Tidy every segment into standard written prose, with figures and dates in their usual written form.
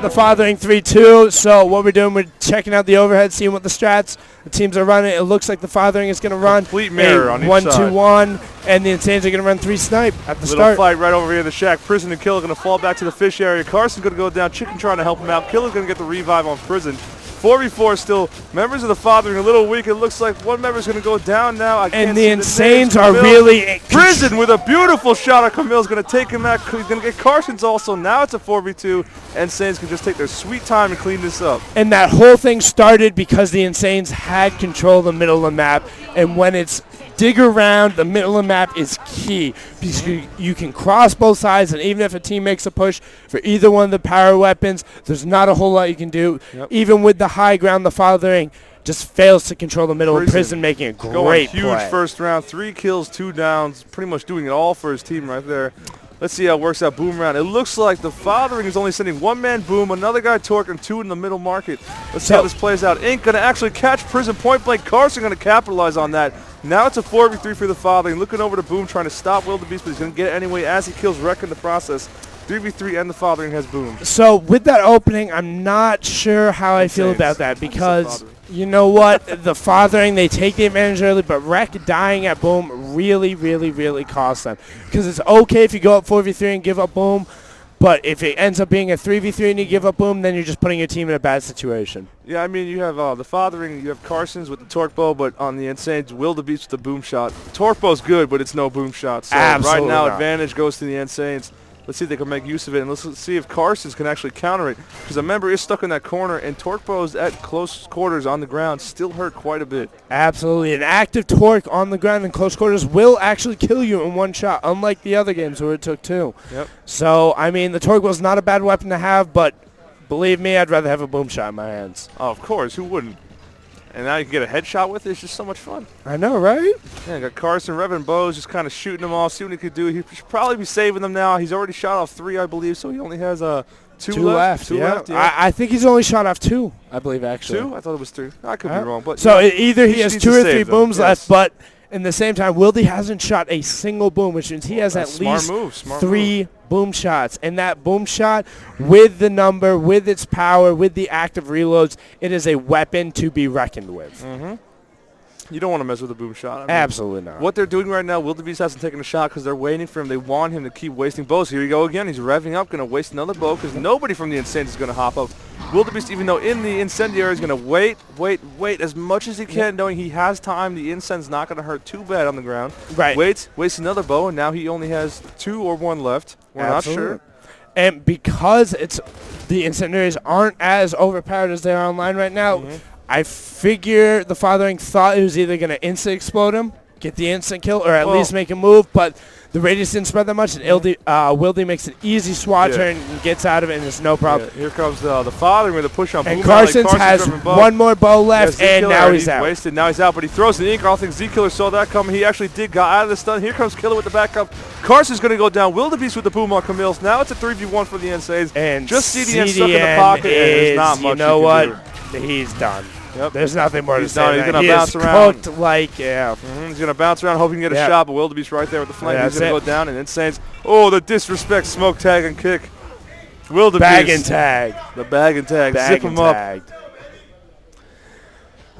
the fathering 3-2. So what we're doing, we're checking out the overhead, seeing what the strats the teams are running. It looks like the fathering is going to run complete mirror on each 1-2-1, and the NSaints are going to run 3 snipe at the little start. Fight right over here in the shack. Prison and Killer going to fall back to the fish area. Carson's going to go down. Chicken trying to help him out. Killer's going to get the revive on Prison. 4v4 still. Members of the fathering a little weak. It looks like one member's going to go down now. And the NSaints are really... Prison with a beautiful shot. Camille's going to take him out. He's going to get Carson's also. Now it's a 4v2. NSaints can just take their sweet time and clean this up. And that whole thing started because the NSaints had control of the middle of the map. And when it's digger round, the middle of the map is key because you can cross both sides, and even if a team makes a push for either one of the power weapons, there's not a whole lot you can do. Yep. Even with the high ground, the fathering just fails to control the middle. Prison making a great huge play. First round, 3 kills, 2 downs, pretty much doing it all for his team right there. Let's see how it works out. Boom round. It looks like the fathering is only sending 1-man boom, another guy torque, and 2 in the middle market. Let's see how this plays out. Ink going to actually catch Prison point blank. Carson going to capitalize on that. Now it's a 4v3 for the fathering. Looking over to Boom, trying to stop Wildebeest, but he's going to get it anyway as he kills Wreck in the process. 3v3 and the fathering has Boom. So with that opening, I'm not sure how I feel about that because you know what? The fathering, they take the advantage early, but Wreck dying at Boom really, really, really costs them. Because it's okay if you go up 4v3 and give up Boom, but if it ends up being a 3v3 and you give up Boom, then you're just putting your team in a bad situation. Yeah, I mean, you have the fathering, you have Carson's with the torque bow, but on the NSaints, Wildebeest with the boom shot. Torque bow's good, but it's no boom shot. So Absolutely right now, not. Advantage goes to the NSaints. Let's see if they can make use of it, and let's see if Carson's can actually counter it. Because a member is stuck in that corner, and torque bows at close quarters on the ground still hurt quite a bit. Absolutely. An active torque on the ground in close quarters will actually kill you in one shot, unlike the other games where it took 2. Yep. So, I mean, the torque bow's not a bad weapon to have, but believe me, I'd rather have a boom shot in my hands. Oh, of course. Who wouldn't? And now you can get a headshot with it. It's just so much fun. I know, right? Yeah, got Carson revving bows, just kind of shooting them all, see what he could do. He should probably be saving them now. He's already shot off 3, I believe, so he only has 2 left. Two left, yeah. I think he's only shot off 2, I believe, actually. 2? I thought it was 3. I could be wrong. But so either he has 2 or 3 booms left, yes. but in the same time, Wilde hasn't shot a single boom, which means he has at least 3 boom shots. And that boom shot, with the number, with its power, with the active reloads, it is a weapon to be reckoned with. You don't want to mess with a boom shot. I mean, absolutely not. What they're doing right now, Wildebeest hasn't taken a shot because they're waiting for him. They want him to keep wasting bows. Here we go again. He's revving up, going to waste another bow because nobody from the NSaints is going to hop up. Wildebeest, even though in the incendiary, is going to wait as much as he can, knowing he has time. The incense not going to hurt too bad on the ground. Right. Wastes another bow, and now he only has 2 or 1 left. We're not sure. And because the incendiaries aren't as overpowered as they are online right now, I figure the fathering thought it was either going to instant explode him, get the instant kill, or at least make a move, but the radius didn't spread that much, and Wilde makes an easy SWAT turn and gets out of it, and it's no problem. Here comes the fathering with a push on. And Carson's has 1 more bow left, and now he's out. Wasted. Now he's out, but he throws the ink. I don't think Z-Killer saw that coming. He actually got out of the stun. Here comes Killer with the backup. Carson's going to go down. Wildebeest with the boom on Camille's. Now it's a 3v1 for the NSaints. And just CDN stuck in the pocket, and there's not much you know what? He's done. Yep. There's nothing more to say. He's going to bounce around. Cooked like, He's going to bounce around, hoping to get a shot, but Wildebeest right there with the flank. He's going to go down, and NSaints. Oh, the disrespect, smoke tag and kick. Wildebeest. Bag and tag. The bag and tag. Zip him up.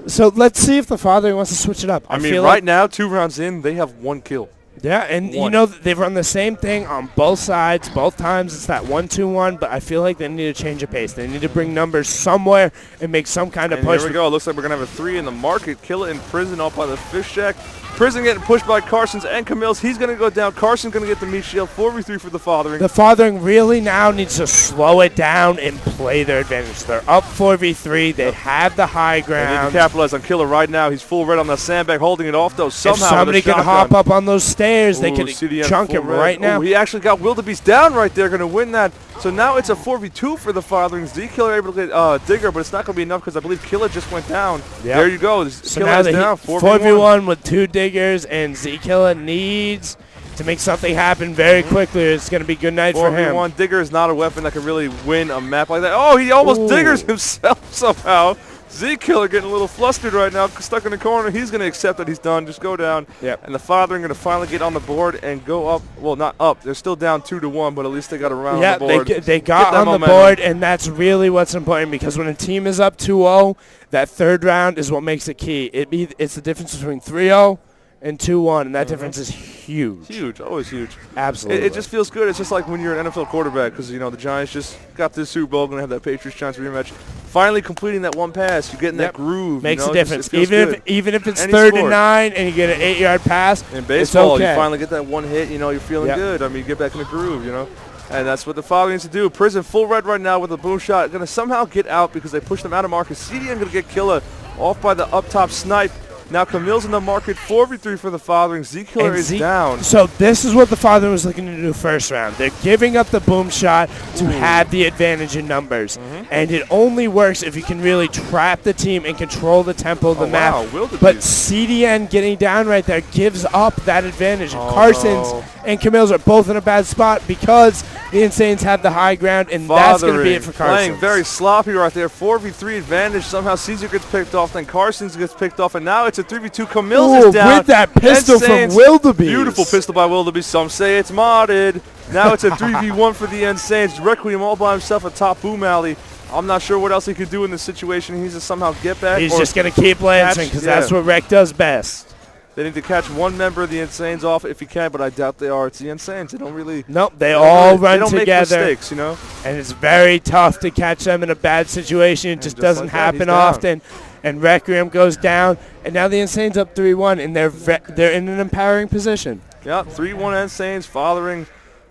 So let's see if the father wants to switch it up. I mean, right now, 2 rounds in, they have 1 kill. Yeah, and you know, they've run the same thing on both sides, both times. It's that 1-2-1, but I feel like they need to change the pace. They need to bring numbers somewhere and make some kind of push. There we go. It looks like we're going to have a 3 in the market. Kill it in prison up by the fish shack. Prison getting pushed by Carson's and Camille's. He's going to go down. Carson's going to get the meat shield. 4v3 for the fathering. The fathering really now needs to slow it down and play their advantage. They're up 4v3. They have the high ground. They need to capitalize on Killer right now. He's full red on the sandbag, holding it off, though. Somehow if somebody can hop up on those stairs, they can chunk him right now. He actually got Wildebeest down right there, going to win that. So now it's a 4v2 for the fathering. Z-Killer able to get Digger, but it's not going to be enough because I believe Killer just went down. Yep. There you go. So Killer is down. 4v1 with 2 Diggers, and Z-Killer needs to make something happen very quickly. It's going to be good night for him. 4v1. Digger is not a weapon that can really win a map like that. Oh, he almost Diggers himself somehow. Z-Killer getting a little flustered right now, stuck in the corner. He's going to accept that he's done. Just go down. Yep. And the Fathering going to finally get on the board and go up. Well, not up. They're still down 2-1, but at least they got around the board. They got on the board, and that's really what's important, because when a team is up 2-0, that third round is what makes it key. It's the difference between 3-0 and 2-1, and that difference is huge. Huge, always huge. Absolutely. It just feels good. It's just like when you're an NFL quarterback, because, you know, the Giants just got this Super Bowl, going to have that Patriots-Giants rematch. Finally completing that one pass, you get in that groove. Makes you know? a difference. Even if it's Any 3rd sport. and 9 and you get an 8-yard pass, in baseball, it's okay. you finally get that one hit, you know, you're feeling good. I mean, you get back in the groove, you know. And that's what the Fathering needs to do. Prison full red right now with a boom shot. Going to somehow get out because they pushed them out of market. CDN going to get Killer off by the up-top snipe. Now Camille's in the market, 4v3 for the Fathering. Z-Killer is down. So this is what the Fathering was looking to do first round. They're giving up the boom shot to have the advantage in numbers. And it only works if you can really trap the team and control the tempo of the map. Wow, but CDN getting down right there gives up that advantage. Carson's and Camille's are both in a bad spot because the NSaints have the high ground, and that's going to be it for Carson. Playing very sloppy right there. 4v3 advantage. Somehow Caesar gets picked off, then Carson's gets picked off, and now it's a 3v2. Camille's is down. With that pistol from Wildebeest. Beautiful pistol by Wildebeest. Some say it's modded. Now it's a 3v1 for the NSaints. Requiem all by himself atop Boom Alley. I'm not sure what else he could do in this situation. He's just somehow get back. He's just going to keep lancing because that's what Rec does best. They need to catch one member of the NSaints off if he can, but I doubt they are. It's the NSaints. They don't really. Nope, they all run together. They don't make mistakes, you know. And it's very tough to catch them in a bad situation. It just doesn't happen often. And Requiem goes down, and now the NSaints up 3-1, and they're in an empowering position. Yeah, 3-1 NSaints, Fathering.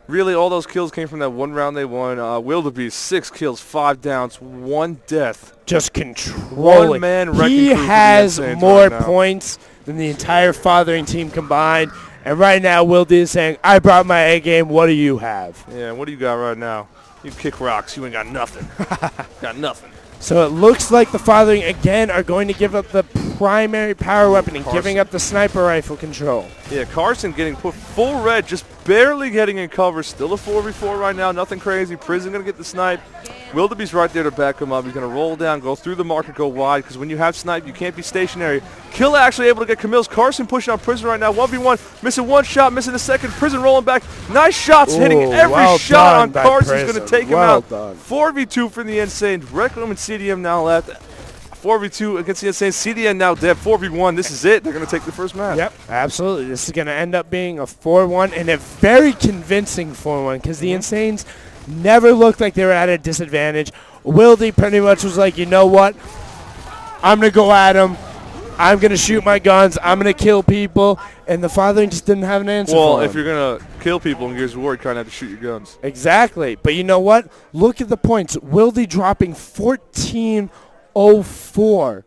Really, all those kills came from that one round they won. Wildebeest, 6 kills, 5 downs, 1 death. Just controlling. One man wrecking He crew for the has NSaints more right now. points than the entire Fathering team combined. And right now, Wilde is saying, I brought my A game. What do you have? Yeah, what do you got right now? You kick rocks. You ain't got nothing. Got nothing. So it looks like the Fathering, again, are going to give up the primary power weapon and giving up the sniper rifle control. Yeah, Carson getting put full red, just barely getting in cover. Still a 4v4 right now, nothing crazy. Prison going to get the snipe. Wildebeest right there to back him up. He's going to roll down, go through the market, go wide, because when you have snipe, you can't be stationary. Killer actually able to get Camille's. Carson pushing on Prison right now, 1v1, missing one shot, missing the second. Prison rolling back. Nice shots, hitting every shot on Carson. He's going to take him out. 4v2 for the NSaints. Requiem and CDM now left. 4v2 against the NSaints. CDN now dead. 4v1. This is it. They're going to take the first match. Yep, absolutely. This is going to end up being a 4-1 and a very convincing 4-1 because the NSaints never looked like they were at a disadvantage. Wilde pretty much was like, you know what? I'm going to go at him. I'm going to shoot my guns. I'm going to kill people. And the Fathering just didn't have an answer for him. Well, if you're going to kill people in Gears of War, you kind of have to shoot your guns. Exactly. But you know what? Look at the points. Wilde dropping 14-04.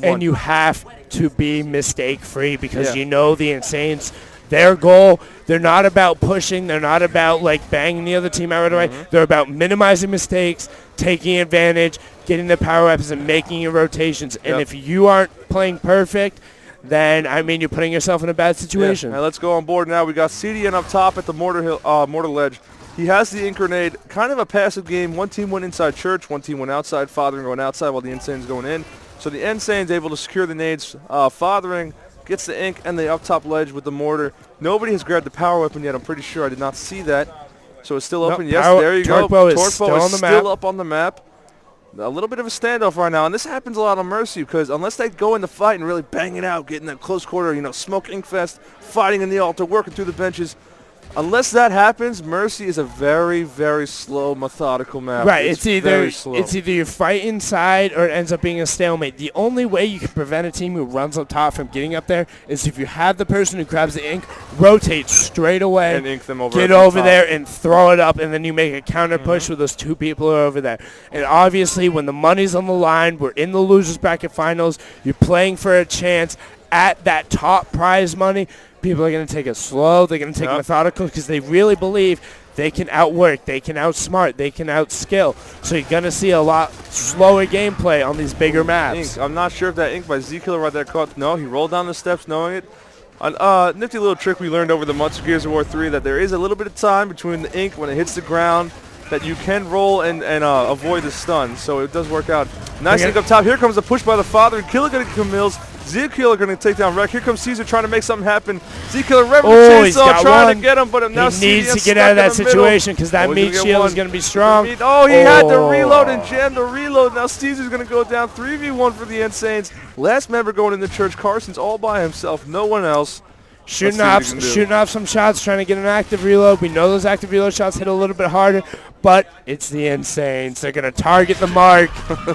And you have to be mistake-free because you know the NSaints, their goal, they're not about pushing. They're not about, like, banging the other team out right away. They're about minimizing mistakes, taking advantage, getting the power weapons, and making your rotations. And if you aren't playing perfect, then, I mean, you're putting yourself in a bad situation. Now let's go on board now. We got CDN up top at the mortar ledge. He has the ink grenade. Kind of a passive game. One team went inside church. One team went outside. Fathering going outside while the NSaints going in. So the NSaints able to secure the nades. Fathering gets the ink and the up top ledge with the mortar. Nobody has grabbed the power weapon yet. I'm pretty sure I did not see that. So it's still open. Yes, there you go. Torquebo is still up on the map. A little bit of a standoff right now, and this happens a lot on Mercy because unless they go in the fight and really bang it out, getting that close quarter, you know, smoke ink fest, fighting in the altar, working through the benches, unless that happens, Mercy is a very, very slow, methodical map. Right, it's either you fight inside or it ends up being a stalemate. The only way you can prevent a team who runs up top from getting up there is if you have the person who grabs the ink, rotate straight away, and ink them over, get over there and throw it up, and then you make a counter push with those two people who are over there. And obviously, when the money's on the line, we're in the losers bracket finals, you're playing for a chance at that top prize money. People are going to take it slow. They're going to take it methodical because they really believe they can outwork, they can outsmart, they can outskill. So you're going to see a lot slower gameplay on these bigger maps. I'm not sure if that ink by Z-Killer right there caught. No, he rolled down the steps knowing it. A nifty little trick we learned over the months of Gears of War 3 that there is a little bit of time between the ink when it hits the ground that you can roll and avoid the stun. So it does work out. Nice thing up top. Here comes a push by the father. Killer going to kill Mills. Z-Killer going to take down Wreck. Here comes Caesar trying to make something happen. Z-Killer rev with the chainsaw trying to get him, but now he needs to get out of that situation because that meat shield is going to be strong. He had to reload and jam the reload. Now Caesar's going to go down 3v1 for the NSaints. Last member going in the church. Carson's all by himself. No one else. Shooting off some shots, trying to get an active reload. We know those active reload shots hit a little bit harder, but it's the NSaints. They're going to target the mark.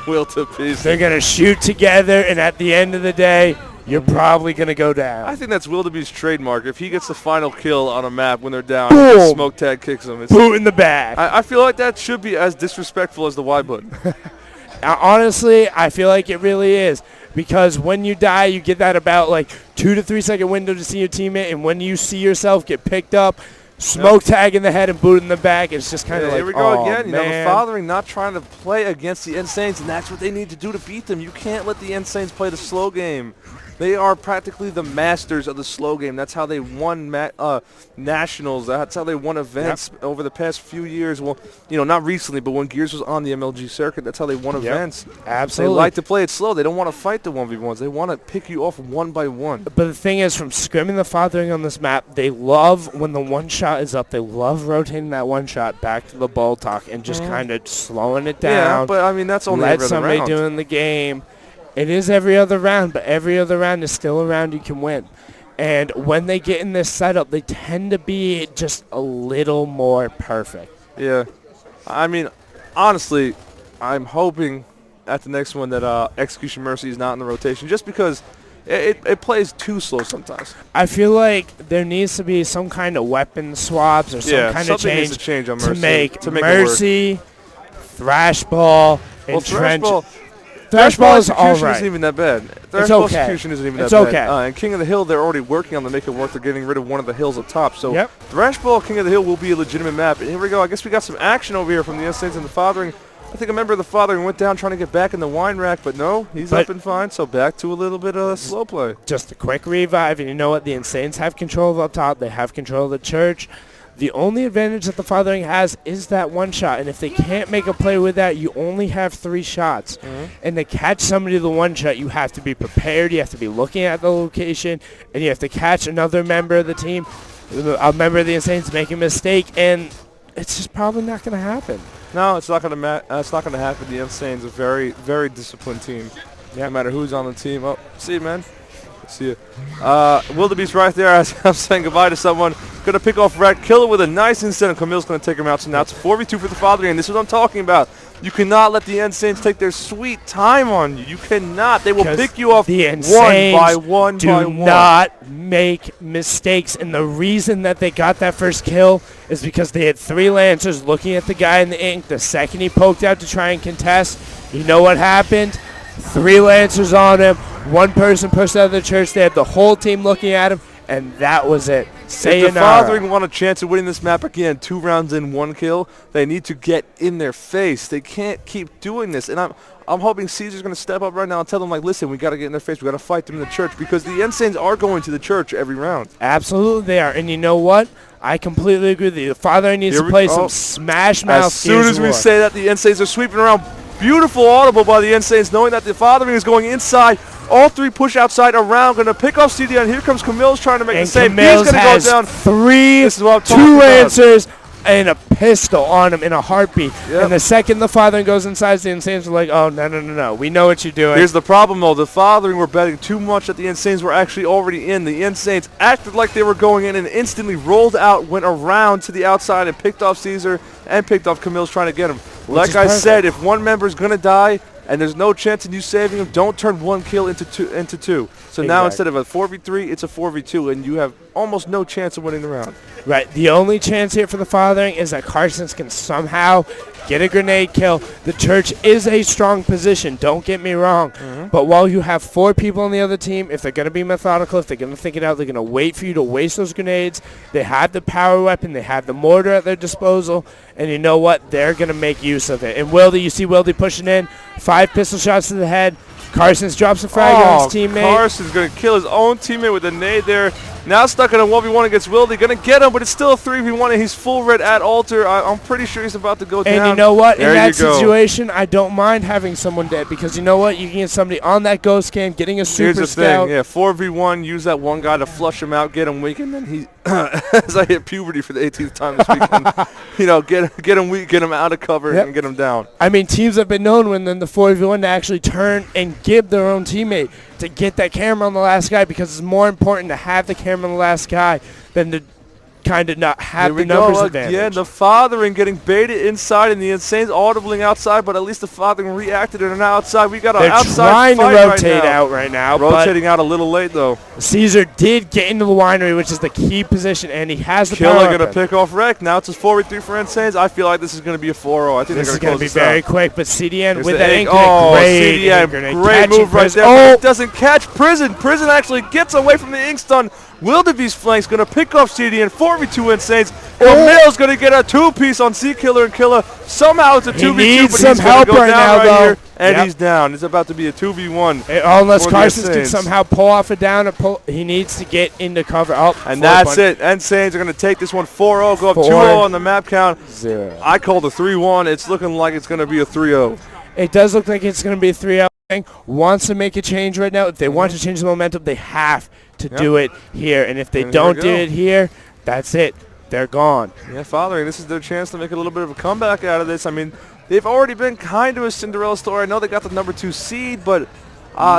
Will to pieces. They're going to shoot together, and at the end of the day, you're probably going to go down. I think that's Wildebeest's trademark. If he gets the final kill on a map when they're down, smoke tag kicks him. Boot in the back. I feel like that should be as disrespectful as the Y button. Honestly, I feel like it really is. Because when you die, you get that about like 2 to 3 second window to see your teammate, and when you see yourself get picked up, smoke tag in the head and boot in the back, it's just kind of like, here we go again. Man. You know, the fathering not trying to play against the NSaints, and that's what they need to do to beat them. You can't let the NSaints play the slow game. They are practically the masters of the slow game. That's how they won nationals. That's how they won events over the past few years. Well, you know, not recently, but when Gears was on the MLG circuit, that's how they won events. Absolutely. They like to play it slow. They don't want to fight the 1v1s. They want to pick you off one by one. But the thing is, from scrimming the fathering on this map, they love when the one shot is up. They love rotating that one shot back to the ball talk and just kind of slowing it down. Yeah, but I mean, that's only every other round. Let somebody do in the game. It is every other round, but every other round is still a round you can win. And when they get in this setup, they tend to be just a little more perfect. Yeah. I mean, honestly, I'm hoping at the next one that Execution Mercy is not in the rotation, just because it plays too slow sometimes. I feel like there needs to be some kind of weapon swaps or some kind of change, needs to change on Mercy to make Mercy, Thrash Ball, and Trench. Thrash Ball is all right. Isn't even that bad. Thrash Ball execution isn't even that bad. It's okay. And King of the Hill, they're already working on to make it work. They're getting rid of one of the hills up top. So Thrash Ball, King of the Hill will be a legitimate map. And here we go. I guess we got some action over here from the NSaints and the fathering. I think a member of the fathering went down trying to get back in the wine rack, but no, he's up and fine. So back to a little bit of slow play. Just a quick revive, and you know what? The NSaints have control of up top. They have control of the church. The only advantage that the fathering has is that one shot, and if they can't make a play with that, you only have 3 shots. And to catch somebody to the one shot, you have to be prepared, you have to be looking at the location, and you have to catch another member of the team, a member of the NSaints making a mistake, and it's just probably not going to happen. No, it's not going to happen. The NSaints is a very, very disciplined team. No matter who's on the team. Oh, see you, man. See you. Wildebeest right there as I'm saying goodbye to someone. Going to pick off Rat, kill it with a nice incentive. Camille's going to take him out. So now it's 4v2 for the fathering. And this is what I'm talking about. You cannot let the NSaints take their sweet time on you. You cannot. They will pick you off one by one. Do not make mistakes. And the reason that they got that first kill is because they had 3 Lancers looking at the guy in the ink. The second he poked out to try and contest, you know what happened? 3 Lancers on him. 1 person pushed out of the church. They had the whole team looking at him, and that was it. Sayonara. If the fathering want a chance of winning this map again, 2 rounds in, 1 kill, they need to get in their face. They can't keep doing this. And I'm hoping Caesar's going to step up right now and tell them, like, listen, we got to get in their face. We got to fight them in the church, because the NSaints are going to the church every round. Absolutely, they are. And you know what? I completely agree with you. The fathering needs to play some Smash Mouth. As soon as we say that, the NSaints are sweeping around. Beautiful audible by the NSaints, knowing that the fathering is going inside. All 3 push outside around, going to pick off CD, and here comes Camille's trying to make the save. He's going to go down. 2 Lancers and a pistol on him in a heartbeat. And the second the fathering goes inside, the NSaints are like, oh, no. We know what you're doing. Here's the problem, though. The fathering were betting too much that the NSaints were actually already in. The NSaints acted like they were going in and instantly rolled out, went around to the outside and picked off Caesar and picked off Camille's trying to get him. Like I said, if one member is going to die and there's no chance in you saving him, don't turn 1 kill into two. So now instead of a 4v3, it's a 4v2, and you have almost no chance of winning the round. Right. The only chance here for the fathering is that Carson's can somehow get a grenade kill. The church is a strong position, don't get me wrong. But while you have 4 people on the other team, if they're going to be methodical, if they're going to think it out, they're going to wait for you to waste those grenades. They have the power weapon. They have the mortar at their disposal. And you know what? They're going to make use of it. And Wildy, you see Wildy pushing in. 5 pistol shots to the head. Carson's drops a frag on his teammate. Carson's going to kill his own teammate with a nade there. Now stuck in a 1v1 against Wildy. Going to get him, but it's still a 3v1, and he's full red at altar. I'm pretty sure he's about to go down. And you know what? In that situation, I don't mind having someone dead because you know what? You can get somebody on that ghost cam, getting a super Here's the scout. thing, yeah, 4v1, use that one guy to flush him out, get him weak, and then he, as I hit puberty for the 18th time this weekend, you know, get him weak, get him out of cover, and get him down. I mean, teams have been known when in the 4v1 to actually turn and give their own teammate to get that camera on the last guy because it's more important to have the camera on the last guy than to kind of not have the numbers advantage. Yeah, the fathering getting baited inside and the Insanes audibling outside, but at least the fathering reacted and are now outside. We got an outside fight right now. They're trying to rotate out right now. Rotating out a little late, though. Caesar did get into the winery, which is the key position, and he has the Killer going to pick off Rec. Now it's a 4v3 for Insanes. I feel like this is going to be a 4-0. I think this they're is going to be very quick, but CDN with that ink great move right there. But it doesn't catch Prison. Prison actually gets away from the ink stun. Wildebeest flank's going to pick off CDN. 4v2 Insanes. Camille's going to get a two-piece on C-Killer and Killer. Somehow it's a 2v2, but he's some help right now, though. And he's down. It's about to be a 2v1. Unless Carson can somehow pull off a down, he needs to get into cover. And that's it. Insanes are going to take this one 4-0, go up 2-0 on the map count. 0. I called a 3-1. It's looking like it's going to be a 3-0. It does look like it's going to be a 3-0. Wants to make a change right now. If they want to change the momentum, they have to do it here. And if they don't do it here, that's it. They're gone. Yeah, Fathering, this is their chance to make a little bit of a comeback out of this. I mean, they've already been kind of a Cinderella story. I know they got the number 2 seed, but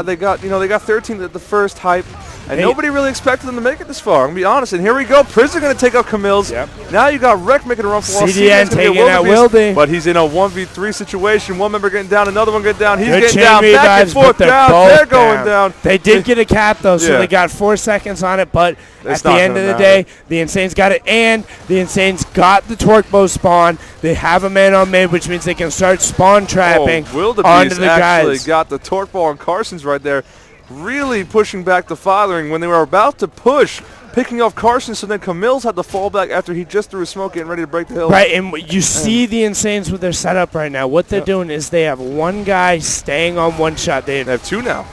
they got 13th at the first hype, and nobody really expected them to make it this far. I'm gonna be honest. And here we go. Prison gonna take out Camille's. Now you got Rec making a run for CDN taking out Wildy, but he's in a 1v3 situation. One member getting down, another one getting down. He's getting down. Back and forth down. They're going down. They did get a cap though, so they got 4 seconds on it. But at the end of the day, the Insanes got it, and the Insanes got the torque bow spawn. They have a man on mid, which means they can start spawn trapping onto the guys. Actually got the torque bow on Carson's right there, really pushing back the Fathering when they were about to push, picking off Carson, so then Camille's had to fall back after he just threw a smoke getting ready to break the hill. Right, and you see the Insanes with their setup right now. What they're doing is they have one guy staying on one shot. They have 2 now.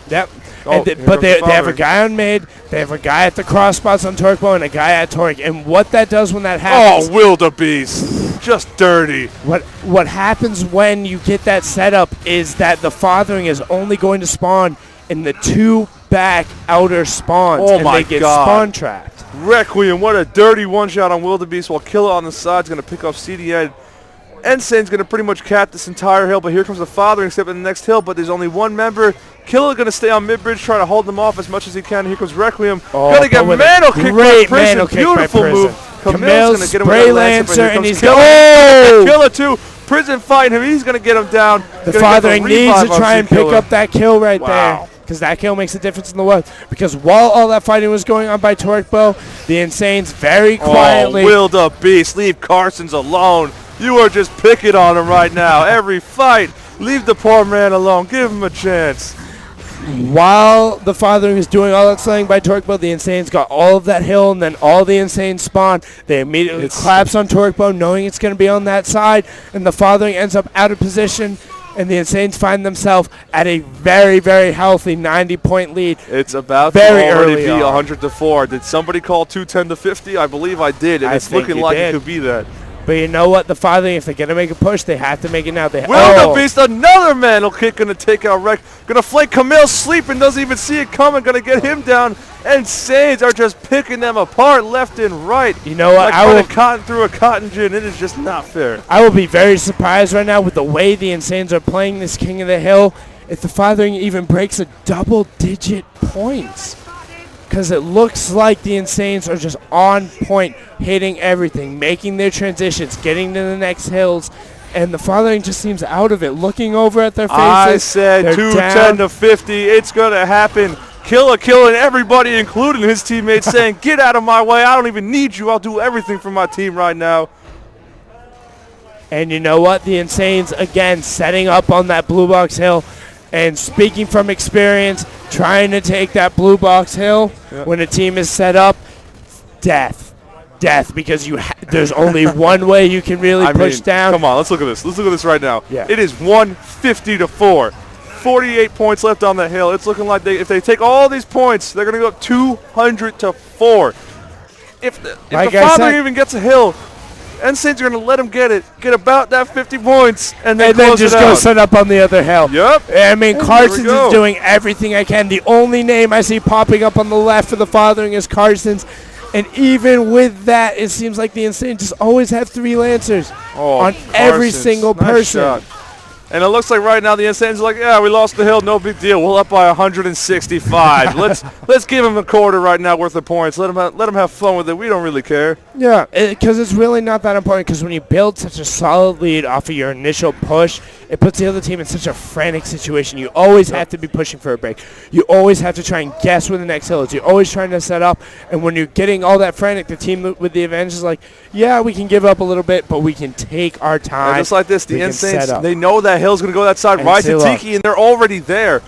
Yep. But they have a guy on mid, they have a guy at the cross spots on torque bow, and a guy at torque. And what that does when that happens... Oh, Wildebeest. Just dirty. What happens when you get that setup is that the Fathering is only going to spawn in the 2 back outer spawns, and they get spawn trapped. Requiem, what a dirty one-shot on Wildebeest, while Killer on the side is going to pick off CDN. NSaints going to pretty much cap this entire hill, but here comes the Fathering except in the next hill, but there's only one member. Killer going to stay on mid-bridge, try to hold them off as much as he can. Here comes Requiem. Going to get Mano kick by Prison. Beautiful move. Camille's going to get him with a Lancer, and he's Killer too. Prison fighting him. He's going to get him down. The Fathering needs to try and pick up that kill right there, because that kill makes a difference in the world. Because while all that fighting was going on by Torque Bow, the Insanes very quietly... Wildebeest, leave Carson's alone. You are just picking on him right now. Every fight, leave the poor man alone. Give him a chance. While the Fathering is doing all that slaying by Torque Bow, the Insanes got all of that hill, and then all the Insanes spawn. They immediately collapse on Torque Bow, knowing it's going to be on that side, and the Fathering ends up out of position, and the Insanes find themselves at a very, very healthy 90-point lead. It's about to already be 100-4. Did somebody call 210-50? I believe I did, and it's looking like it could be that. But you know what? The Fathering, if they're going to make a push, they have to make it now. Wildebeest, another Mantle kick, going to take out Rec. Going to flank Camille, sleeping, doesn't even see it coming. Going to get him down. And Saints are just picking them apart left and right. You know what? Like cotton through a cotton gin. It is just not fair. I will be very surprised right now with the way the Insanes are playing this King of the Hill if the Fathering even breaks a double-digit points. Because it looks like the Insanes are just on point, hitting everything, making their transitions, getting to the next hills, and the Fathering just seems out of it, looking over at their faces. I said 210-50. It's going to happen. Killer killing everybody, including his teammates, saying, get out of my way. I don't even need you. I'll do everything for my team right now. And you know what? The Insanes, again, setting up on that blue box hill. And speaking from experience, trying to take that blue box hill when a team is set up, death, because there's only one way you can really push down. Come on, let's look at this. Let's look at this right now. It is 150-4. 48 points left on the hill. It's looking like if they take all these points, they're going to go up 200-4. If the Fathering even gets a hill, NSaints are going to let them get about that 50 points, and then just go set up on the other hill. Yep. I mean, Carson's is doing everything I can. The only name I see popping up on the left for the Fathering is Carson's. And even with that, it seems like the NSaints just always have 3 Lancers on every single person. Shot. And it looks like right now the NSaints are like, yeah, we lost the hill, no big deal. We're up by 165. let's give them a quarter right now worth of points. Let them have fun with it. We don't really care. Yeah, because it's really not that important. Because when you build such a solid lead off of your initial push, it puts the other team in such a frantic situation. You always have to be pushing for a break. You always have to try and guess where the next hill is. You're always trying to set up. And when you're getting all that frantic, the team with the advantage is like, yeah, we can give up a little bit, but we can take our time. And just like this, the NSaints, they know that hill's going to go that side. Rise to Tiki, and they're already there.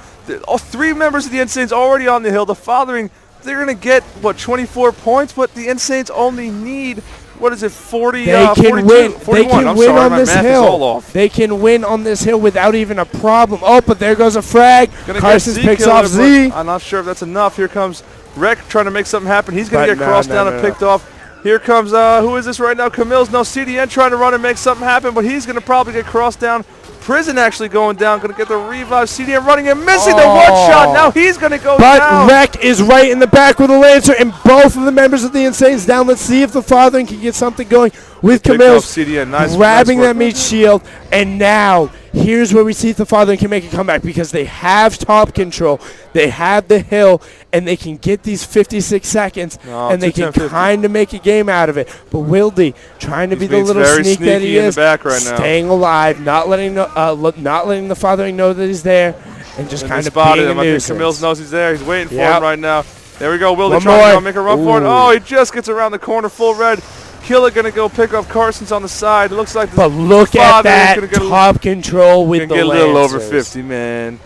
All 3 members of the NSaints already on the hill. The Fathering, they're going to get, 24 points, but the NSaints only need, 40, they can 42, win. 41. They can I'm win sorry, on this hill. They can win on this hill without even a problem. Oh, but there goes a frag. Carson picks off Z. I'm not sure if that's enough. Here comes Rek trying to make something happen. He's going to get crossed down and picked off. Here comes, who is this right now? Camille's. No, CDN trying to run and make something happen, but he's going to probably get crossed down. Prison actually going down, going to get the revive. CDN running and missing the one shot. Now he's going to go down. But Rek is right in the back with a Lancer, and both of the members of the NSaints down. Let's see if the Fathering can get something going with Camille's grabbing that meat shield. And now, here's where we see if the Fathering can make a comeback, because they have top control. They have the hill, and they can get these 56 seconds, and they can kind of make a game out of it. But Wildy, trying to be the little sneak that he is, staying alive, not letting the Fathering know that he's there, and just kind of being a nuisance. I think Camille knows he's there. He's waiting for him right now. There we go. Wildy trying to make a run for it. Oh, he just gets around the corner, full red. Killer going to go pick up Carson's on the side. It looks like but look at that top control with the Lancers. Get a little over 50, man.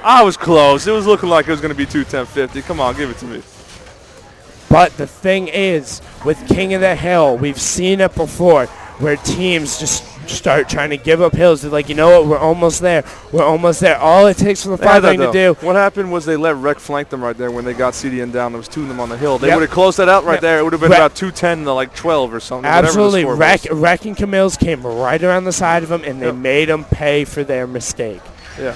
I was close. It was looking like it was going to be 210-50. Come on, give it to me. But the thing is, with King of the Hill, we've seen it before, where teams just start trying to give up hills. They're like, you know what, we're almost there. We're almost there. All it takes for the Fathering to do. What happened was they let Rek flank them right there when they got CDN down. There was 2 of them on the hill. They would have closed that out right there. It would have been about 210 to 12 or something. Absolutely. Rek and Camille's came right around the side of them, and they made them pay for their mistake. Yeah.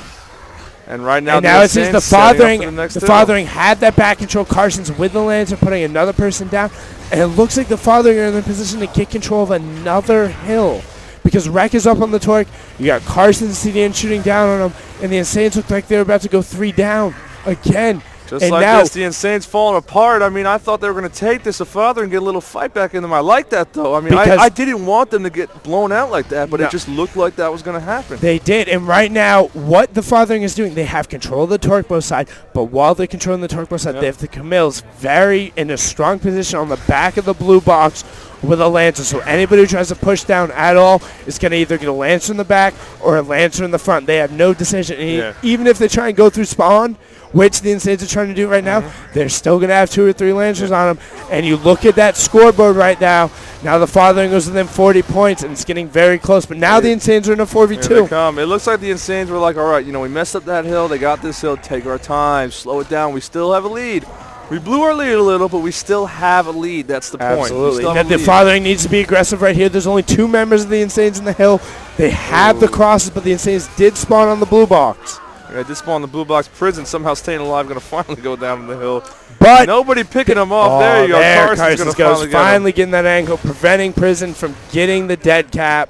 And right now, it seems the Fathering had that back control. Carson's with the Lancer, putting another person down. And it looks like the Fathering are in the position to get control of another hill, because Rek is up on the Torque. You got Carson and CDN shooting down on him, and the NSaints looked like they were about to go 3 down again. Just like this, the NSaints falling apart. I mean, I thought they were going to take this, the Fathering, and get a little fight back in them. I like that, though. I mean, I didn't want them to get blown out like that, but it just looked like that was going to happen. They did, and right now, what the Fathering is doing, they have control of the Torque bow side, but while they're controlling the Torque bow side, they have the Camille's very in a strong position on the back of the blue box with a Lancer. So anybody who tries to push down at all is going to either get a Lancer in the back or a Lancer in the front. They have no decision. And even if they try and go through spawn, which the NSaints are trying to do right now, they're still going to have 2 or 3 Lancers on them. And you look at that scoreboard right now. Now the Fathering goes within 40 points, and it's getting very close. But now the NSaints are in a 4v2. Here they come. It looks like the NSaints were like, all right, we messed up that hill. They got this hill. Take our time. Slow it down. We still have a lead. We blew our lead a little, but we still have a lead. That's the point. Absolutely. Now the Fathering needs to be aggressive right here. There's only 2 members of the NSaints in the hill. They have the crosses, but the NSaints did spawn on the blue box. Yeah, did spawn on the blue box. Prison somehow staying alive, going to finally go down the hill. But nobody picking him off. There you go. Carson's going to finally getting that angle, preventing Prison from getting the dead cap.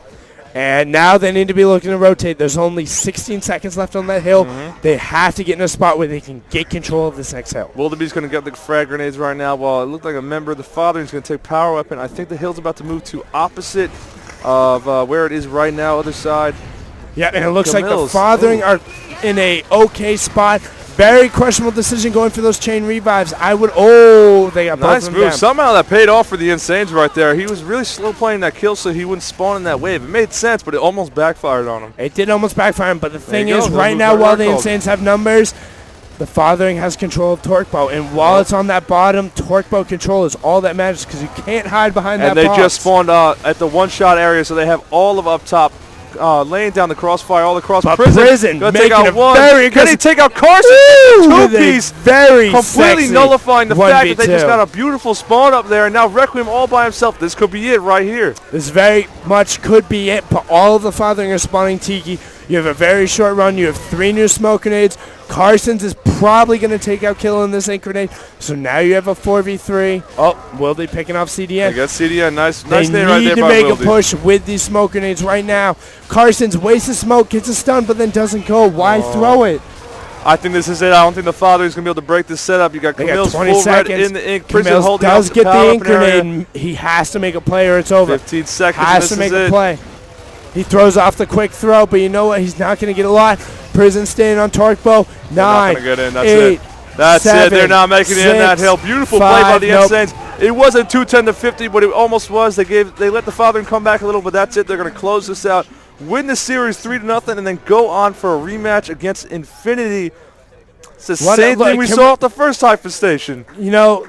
And now they need to be looking to rotate. There's only 16 seconds left on that hill. They have to get in a spot where they can get control of this next hill. Wildebeest's going to get the frag grenades right now. While it looked like a member of the Fathering's going to take power weapon. I think the hill's about to move to opposite of where it is right now, other side. Yeah, and it looks like the Fathering are in a okay spot. Very questionable decision going for those chain revives. They got both of them down. Somehow that paid off for the NSaints right there. He was really slow playing that kill so he wouldn't spawn in that wave. It made sense, but it almost backfired on him. It did almost backfire him, but the thing is, right now, while the NSaints have numbers, the Fathering has control of Torque Bow, and while it's on that bottom, Torque Bow control is all that matters, because you can't hide behind that box. And they just spawned at the one-shot area, so they have all of up top laying down the crossfire all across. But Prison gonna take out one. Can he take out Carson? Two-piece. Very completely sexy nullifying the fact that they 1v2. just got a beautiful spawn up there, and now Requiem all by himself. This could be it right here. This very much could be it, but all of the fathering are spawning Tiki. You have a very short run. You have 3 new smoke grenades. Carson's is probably going to take out Kill in this ink grenade. So now you have a 4v3. Oh, Wildy picking off CDN. I got CDN. Nice They name right there need to by make Wildy. a push with these smoke grenades right now. Carson's wastes smoke, gets a stun, but then doesn't go. Why throw it? I think this is it. I don't think the father is going to be able to break this setup. You got They got Camille's 20 full red seconds. in the ink. Prison Camille holding does up get the the power ink up in area. grenade. He has to make a play or it's over. 15 seconds. Has to make a play. He throws off the quick throw, but you know what? He's not going to get a lot. Prison staying on Torque Bow. 9, Not gonna get in. That's 8, it. That's 7, it. They're not making it in that 6, hill. Beautiful 5, play by the nope. NSaints. It wasn't 210 to 50, but it almost was. They let the fathering come back a little, but that's it. They're going to close this out, win the series 3-0, and then go on for a rematch against Infinity. It's the same thing we saw at the first Hypefestation. You know,